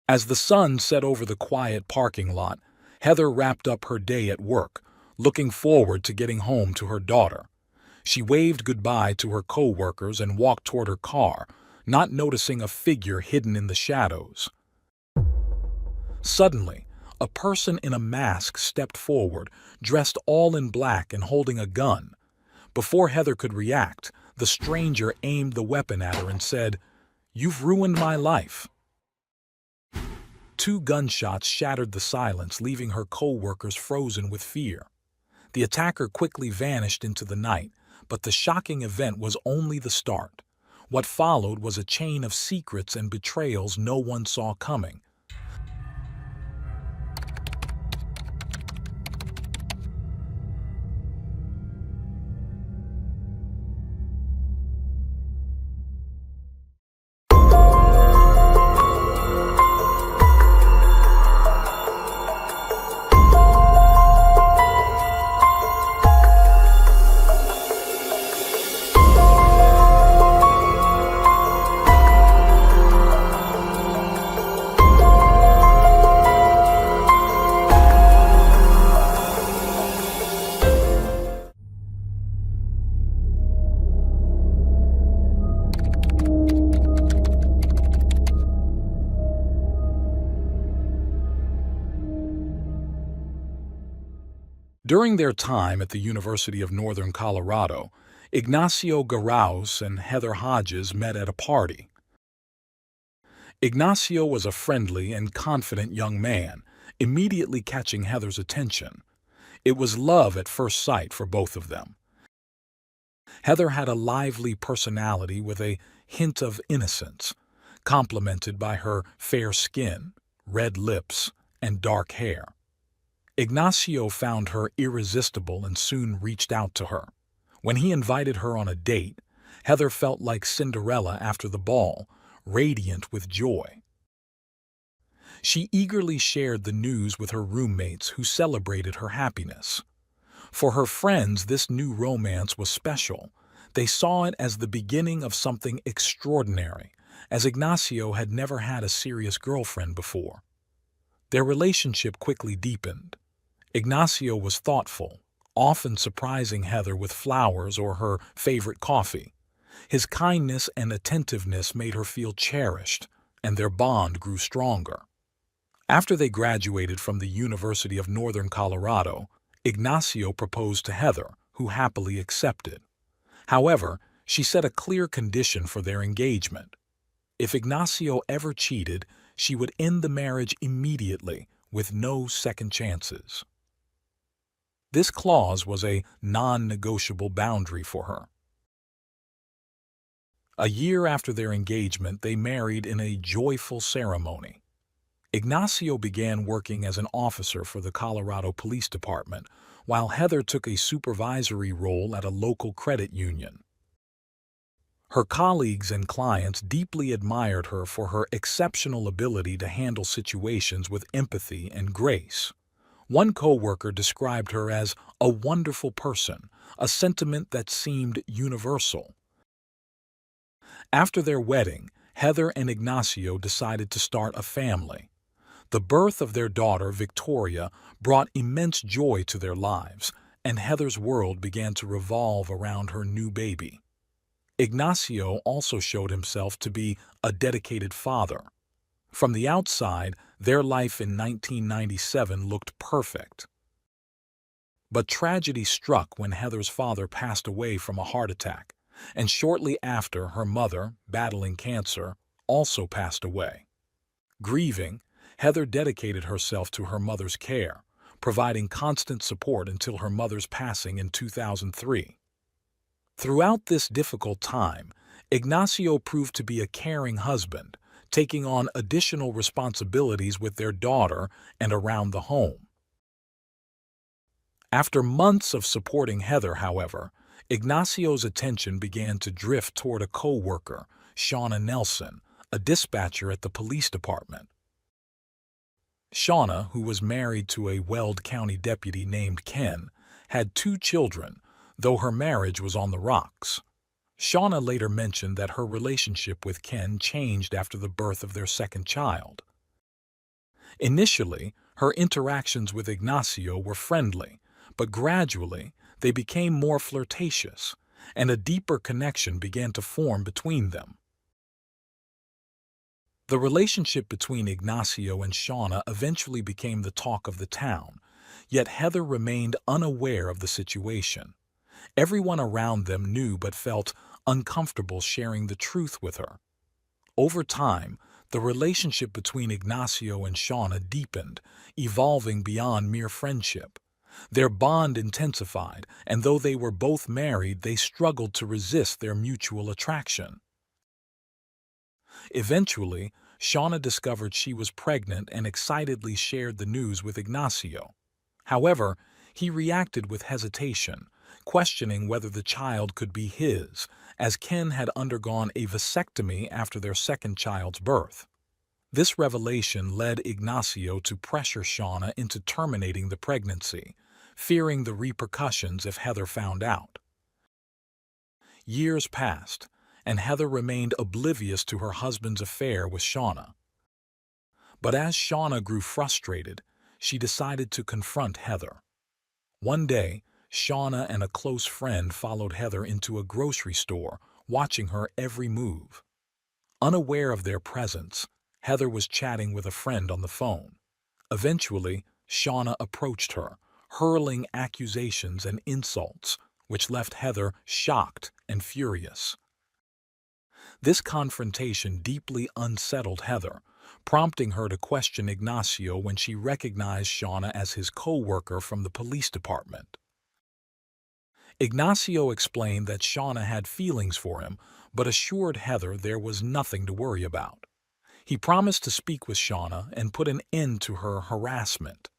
As the sun set over the quiet parking lot, Heather wrapped up her day at work, looking forward to getting home to her daughter. She waved goodbye to her co-workers and walked toward her car, not noticing a figure hidden in the shadows. Suddenly, a person in a mask stepped forward, dressed all in black and holding a gun. Before Heather could react, the stranger aimed the weapon at her and said, "You've ruined my life." Two gunshots shattered the silence, leaving her co-workers frozen with fear. The attacker quickly vanished into the night, but the shocking event was only the start. What followed was a chain of secrets and betrayals no one saw coming. During their time at the University of Northern Colorado, Ignacio Garaus and Heather Hodges met at a party. Ignacio was a friendly and confident young man, immediately catching Heather's attention. It was love at first sight for both of them. Heather had a lively personality with a hint of innocence, complemented by her fair skin, red lips, and dark hair. Ignacio found her irresistible and soon reached out to her. When he invited her on a date, Heather felt like Cinderella after the ball, radiant with joy. She eagerly shared the news with her roommates, who celebrated her happiness. For her friends, this new romance was special. They saw it as the beginning of something extraordinary, as Ignacio had never had a serious girlfriend before. Their relationship quickly deepened. Ignacio was thoughtful, often surprising Heather with flowers or her favorite coffee. His kindness and attentiveness made her feel cherished, and their bond grew stronger. After they graduated from the University of Northern Colorado, Ignacio proposed to Heather, who happily accepted. However, she set a clear condition for their engagement. If Ignacio ever cheated, she would end the marriage immediately, with no second chances. This clause was a non-negotiable boundary for her. A year after their engagement, they married in a joyful ceremony. Ignacio began working as an officer for the Colorado Police Department, while Heather took a supervisory role at a local credit union. Her colleagues and clients deeply admired her for her exceptional ability to handle situations with empathy and grace. One co-worker described her as a wonderful person, a sentiment that seemed universal. After their wedding, Heather and Ignacio decided to start a family. The birth of their daughter, Victoria, brought immense joy to their lives, and Heather's world began to revolve around her new baby. Ignacio also showed himself to be a dedicated father. From the outside, their life in 1997 looked perfect. But tragedy struck when Heather's father passed away from a heart attack, and shortly after, her mother, battling cancer, also passed away. Grieving, Heather dedicated herself to her mother's care, providing constant support until her mother's passing in 2003. Throughout this difficult time, Ignacio proved to be a caring husband, taking on additional responsibilities with their daughter and around the home. After months of supporting Heather, however, Ignacio's attention began to drift toward a co-worker, Shauna Nelson, a dispatcher at the police department. Shauna, who was married to a Weld County deputy named Ken, had 2 children, though her marriage was on the rocks. Shauna later mentioned that her relationship with Ken changed after the birth of their second child. Initially, her interactions with Ignacio were friendly, but gradually they became more flirtatious, and a deeper connection began to form between them. The relationship between Ignacio and Shauna eventually became the talk of the town, yet Heather remained unaware of the situation. Everyone around them knew but felt uncomfortable sharing the truth with her. Over time, the relationship between Ignacio and Shauna deepened, evolving beyond mere friendship. Their bond intensified, and though they were both married, they struggled to resist their mutual attraction. Eventually, Shauna discovered she was pregnant and excitedly shared the news with Ignacio. However, he reacted with hesitation, questioning whether the child could be his, as Ken had undergone a vasectomy after their second child's birth. This revelation led Ignacio to pressure Shauna into terminating the pregnancy, fearing the repercussions if Heather found out. Years passed, and Heather remained oblivious to her husband's affair with Shauna. But as Shauna grew frustrated, she decided to confront Heather. One day, Shauna and a close friend followed Heather into a grocery store, watching her every move. Unaware of their presence, Heather was chatting with a friend on the phone. Eventually, Shauna approached her, hurling accusations and insults, which left Heather shocked and furious. This confrontation deeply unsettled Heather, prompting her to question Ignacio when she recognized Shauna as his co-worker from the police department. Ignacio explained that Shauna had feelings for him, but assured Heather there was nothing to worry about. He promised to speak with Shauna and put an end to her harassment.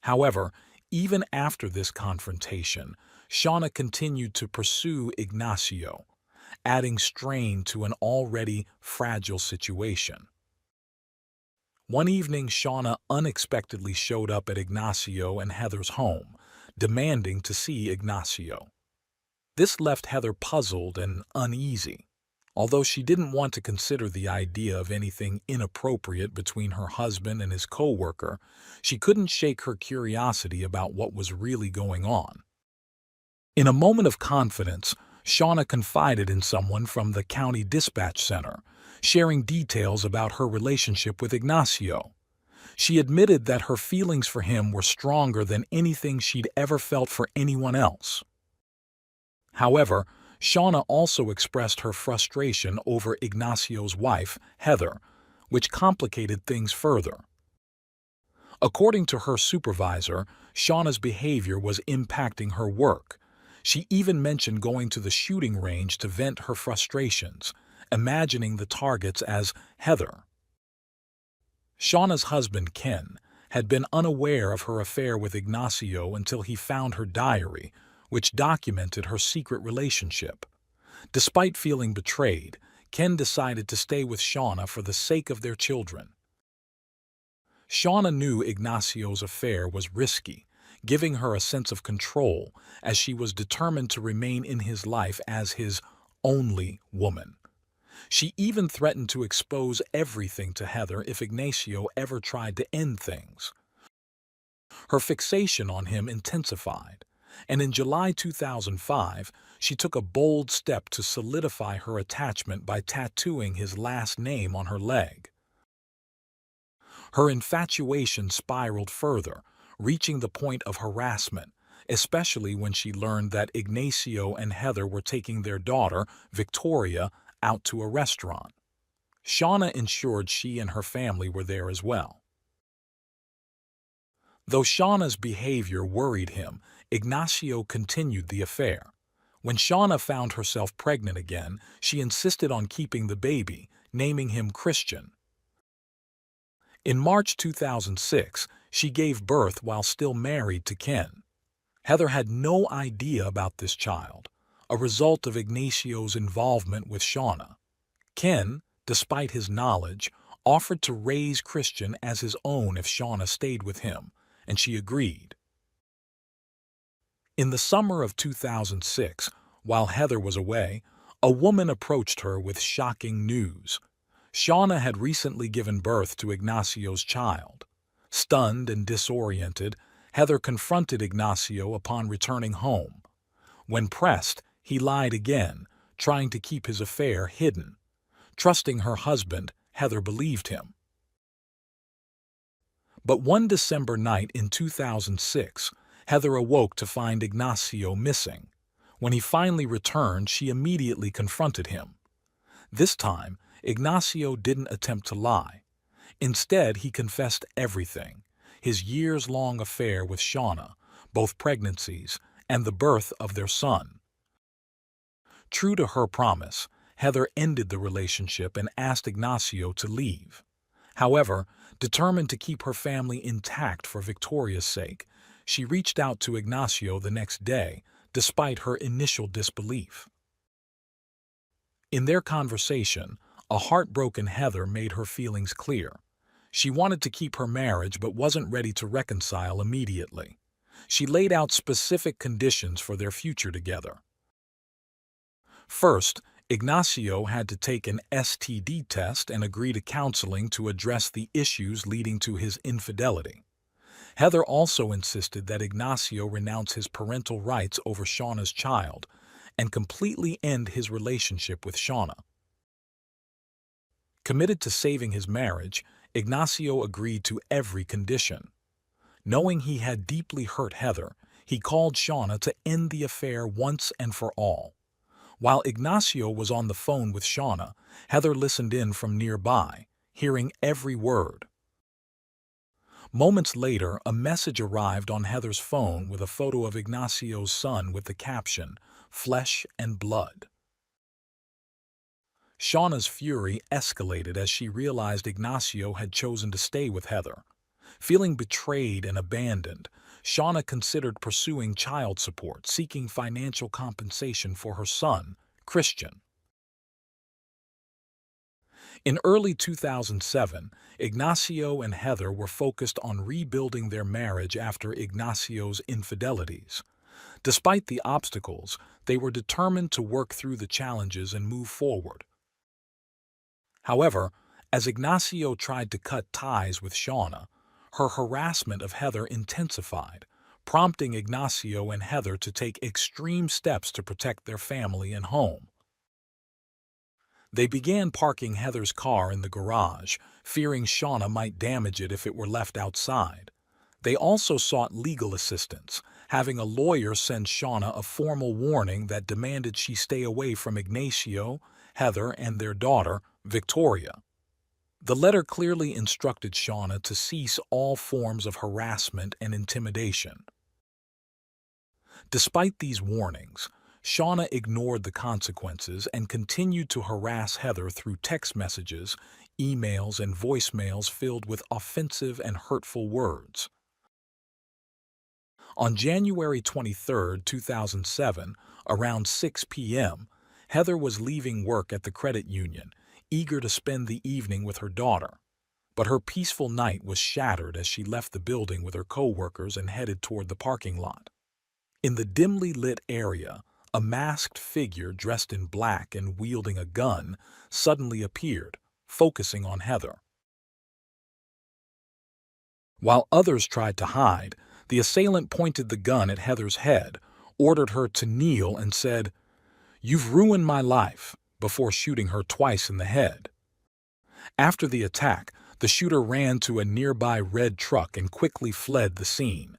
However, even after this confrontation, Shauna continued to pursue Ignacio, adding strain to an already fragile situation. One evening, Shauna unexpectedly showed up at Ignacio and Heather's home, demanding to see Ignacio. This left Heather puzzled and uneasy. Although she didn't want to consider the idea of anything inappropriate between her husband and his co-worker, she couldn't shake her curiosity about what was really going on. In a moment of confidence, Shauna confided in someone from the county dispatch center, sharing details about her relationship with Ignacio. She admitted that her feelings for him were stronger than anything she'd ever felt for anyone else. However, Shauna also expressed her frustration over Ignacio's wife, Heather, which complicated things further. According to her supervisor, Shauna's behavior was impacting her work. She even mentioned going to the shooting range to vent her frustrations, imagining the targets as Heather. Shauna's husband, Ken, had been unaware of her affair with Ignacio until he found her diary, which documented her secret relationship. Despite feeling betrayed, Ken decided to stay with Shauna for the sake of their children. Shauna knew Ignacio's affair was risky, giving her a sense of control as she was determined to remain in his life as his only woman. She even threatened to expose everything to Heather if Ignacio ever tried to end things. Her fixation on him intensified, and in July 2005, she took a bold step to solidify her attachment by tattooing his last name on her leg. Her infatuation spiraled further, reaching the point of harassment, especially when she learned that Ignacio and Heather were taking their daughter, Victoria, out to a restaurant. Shauna ensured she and her family were there as well. Though Shauna's behavior worried him, Ignacio continued the affair. When Shauna found herself pregnant again, she insisted on keeping the baby, naming him Christian. In March 2006, she gave birth while still married to Ken. Heather had no idea about this child, a result of Ignacio's involvement with Shauna. Ken, despite his knowledge, offered to raise Christian as his own if Shauna stayed with him, and she agreed. In the summer of 2006, while Heather was away, a woman approached her with shocking news. Shauna had recently given birth to Ignacio's child. Stunned and disoriented, Heather confronted Ignacio upon returning home. When pressed, he lied again, trying to keep his affair hidden. Trusting her husband, Heather believed him. But one December night in 2006, Heather awoke to find Ignacio missing. When he finally returned, she immediately confronted him. This time, Ignacio didn't attempt to lie. Instead, he confessed everything: his years-long affair with Shauna, both pregnancies, and the birth of their son. True to her promise, Heather ended the relationship and asked Ignacio to leave. However, determined to keep her family intact for Victoria's sake, she reached out to Ignacio the next day, despite her initial disbelief. In their conversation, a heartbroken Heather made her feelings clear. She wanted to keep her marriage but wasn't ready to reconcile immediately. She laid out specific conditions for their future together. First, Ignacio had to take an STD test and agree to counseling to address the issues leading to his infidelity. Heather also insisted that Ignacio renounce his parental rights over Shauna's child and completely end his relationship with Shauna. Committed to saving his marriage, Ignacio agreed to every condition. Knowing he had deeply hurt Heather, he called Shauna to end the affair once and for all. While Ignacio was on the phone with Shauna, Heather listened in from nearby, hearing every word. Moments later, a message arrived on Heather's phone with a photo of Ignacio's son with the caption, "Flesh and Blood." Shauna's fury escalated as she realized Ignacio had chosen to stay with Heather. Feeling betrayed and abandoned, Shauna considered pursuing child support, seeking financial compensation for her son, Christian. In early 2007, Ignacio and Heather were focused on rebuilding their marriage after Ignacio's infidelities. Despite the obstacles, they were determined to work through the challenges and move forward. However, as Ignacio tried to cut ties with Shauna, her harassment of Heather intensified, prompting Ignacio and Heather to take extreme steps to protect their family and home. They began parking Heather's car in the garage, fearing Shauna might damage it if it were left outside. They also sought legal assistance, having a lawyer send Shauna a formal warning that demanded she stay away from Ignacio, Heather, and their daughter, Victoria. The letter clearly instructed Shauna to cease all forms of harassment and intimidation. Despite these warnings, Shauna ignored the consequences and continued to harass Heather through text messages, emails, and voicemails filled with offensive and hurtful words. On January 23, 2007, around 6 p.m., Heather was leaving work at the credit union, eager to spend the evening with her daughter. But her peaceful night was shattered as she left the building with her co-workers and headed toward the parking lot. In the dimly lit area, a masked figure dressed in black and wielding a gun suddenly appeared, focusing on Heather. While others tried to hide, the assailant pointed the gun at Heather's head, ordered her to kneel, and said, "You've ruined my life," before shooting her twice in the head. After the attack, the shooter ran to a nearby red truck and quickly fled the scene.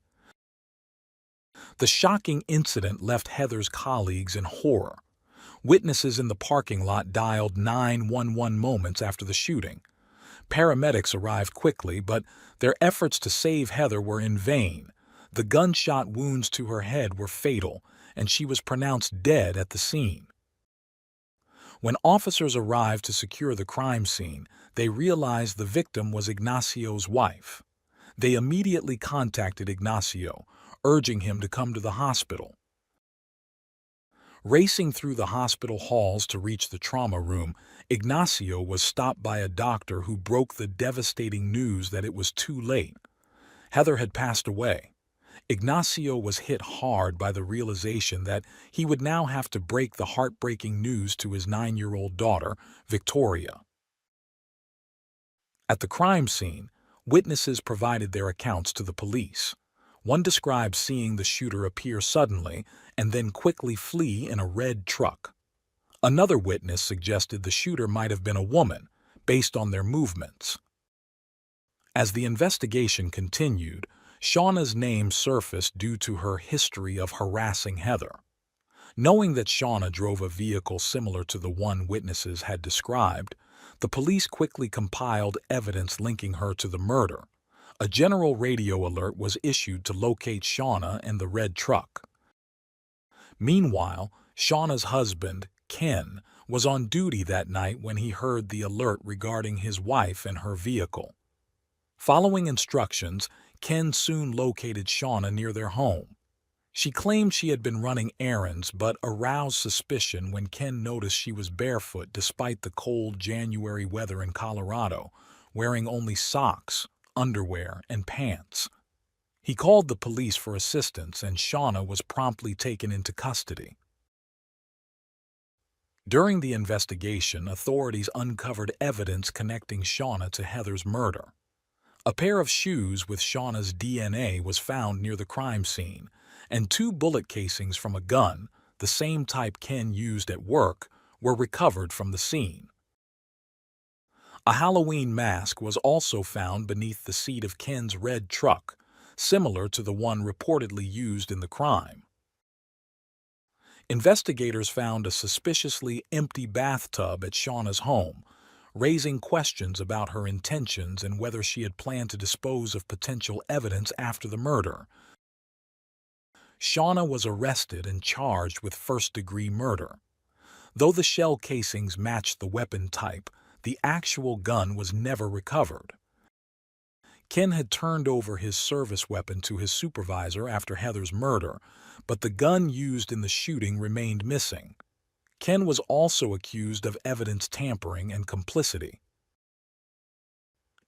The shocking incident left Heather's colleagues in horror. Witnesses in the parking lot dialed 911 moments after the shooting. Paramedics arrived quickly, but their efforts to save Heather were in vain. The gunshot wounds to her head were fatal, and she was pronounced dead at the scene. When officers arrived to secure the crime scene, they realized the victim was Ignacio's wife. They immediately contacted Ignacio, urging him to come to the hospital. Racing through the hospital halls to reach the trauma room, Ignacio was stopped by a doctor who broke the devastating news that it was too late. Heather had passed away. Ignacio was hit hard by the realization that he would now have to break the heartbreaking news to his 9-year-old daughter, Victoria. At the crime scene, Witnesses provided their accounts to the police. One described seeing the shooter appear suddenly and then quickly flee in a red truck. Another witness suggested the shooter might have been a woman, based on their movements. As the investigation continued, Shauna's name surfaced due to her history of harassing Heather. Knowing that Shauna drove a vehicle similar to the one witnesses had described, the police quickly compiled evidence linking her to the murder. A general radio alert was issued to locate Shauna and the red truck. Meanwhile, Shauna's husband, Ken, was on duty that night when he heard the alert regarding his wife and her vehicle. Following instructions, Ken soon located Shauna near their home. She claimed she had been running errands but aroused suspicion when Ken noticed she was barefoot despite the cold January weather in Colorado, wearing only socks, underwear, and pants. He called the police for assistance and Shauna was promptly taken into custody. During the investigation, authorities uncovered evidence connecting Shauna to Heather's murder. A pair of shoes with Shauna's DNA was found near the crime scene, and 2 bullet casings from a gun, the same type Ken used at work, were recovered from the scene. A Halloween mask was also found beneath the seat of Ken's red truck, similar to the one reportedly used in the crime. Investigators found a suspiciously empty bathtub at Shauna's home, raising questions about her intentions and whether she had planned to dispose of potential evidence after the murder. Shauna was arrested and charged with first-degree murder. Though the shell casings matched the weapon type, the actual gun was never recovered. Ken had turned over his service weapon to his supervisor after Heather's murder, but the gun used in the shooting remained missing. Ken was also accused of evidence tampering and complicity.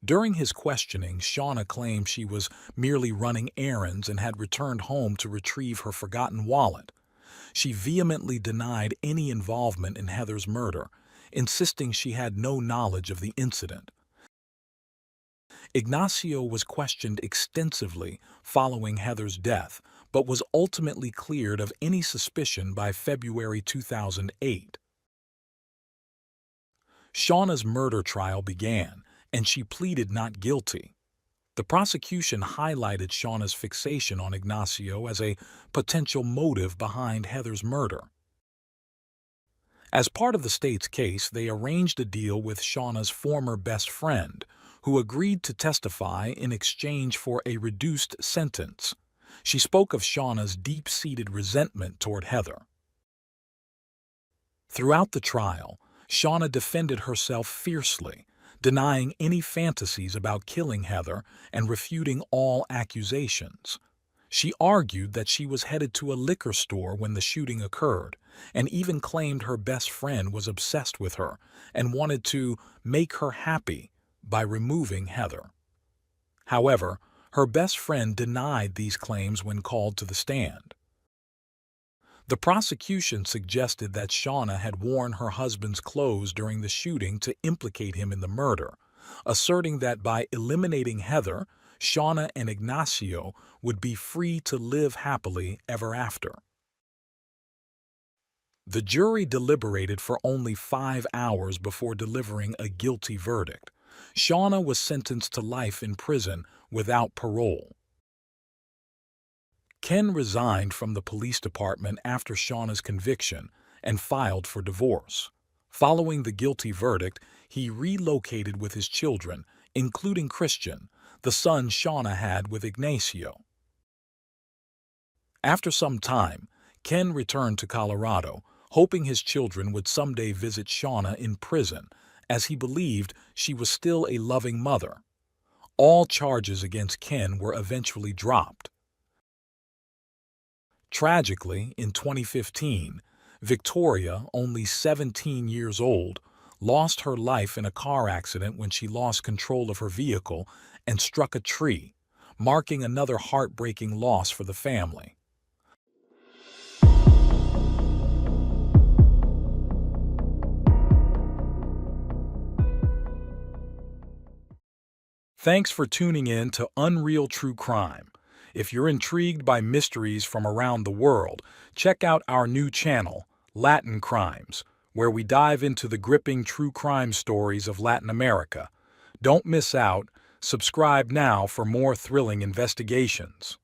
During his questioning, Shauna claimed she was merely running errands and had returned home to retrieve her forgotten wallet. She vehemently denied any involvement in Heather's murder, insisting she had no knowledge of the incident. Ignacio was questioned extensively following Heather's death, but was ultimately cleared of any suspicion by February 2008. Shauna's murder trial began, and she pleaded not guilty. The prosecution highlighted Shauna's fixation on Ignacio as a potential motive behind Heather's murder. As part of the state's case, they arranged a deal with Shauna's former best friend, who agreed to testify in exchange for a reduced sentence. She spoke of Shauna's deep-seated resentment toward Heather. Throughout the trial, Shauna defended herself fiercely, denying any fantasies about killing Heather and refuting all accusations. She argued that she was headed to a liquor store when the shooting occurred, and even claimed her best friend was obsessed with her and wanted to make her happy by removing Heather. However, her best friend denied these claims when called to the stand. The prosecution suggested that Shauna had worn her husband's clothes during the shooting to implicate him in the murder, asserting that by eliminating Heather, Shauna and Ignacio would be free to live happily ever after. The jury deliberated for only 5 hours before delivering a guilty verdict. Shauna was sentenced to life in prison without parole. Ken resigned from the police department after Shauna's conviction and filed for divorce. Following the guilty verdict, he relocated with his children, including Christian, the son Shauna had with Ignacio. After some time, Ken returned to Colorado, hoping his children would someday visit Shauna in prison, as he believed she was still a loving mother. All charges against Ken were eventually dropped. Tragically, in 2015, Victoria, only 17 years old, lost her life in a car accident when she lost control of her vehicle and struck a tree, marking another heartbreaking loss for the family. Thanks for tuning in to Unreal True Crime. If you're intrigued by mysteries from around the world, check out our new channel, Latin Crimes, where we dive into the gripping true crime stories of Latin America. Don't miss out. Subscribe now for more thrilling investigations.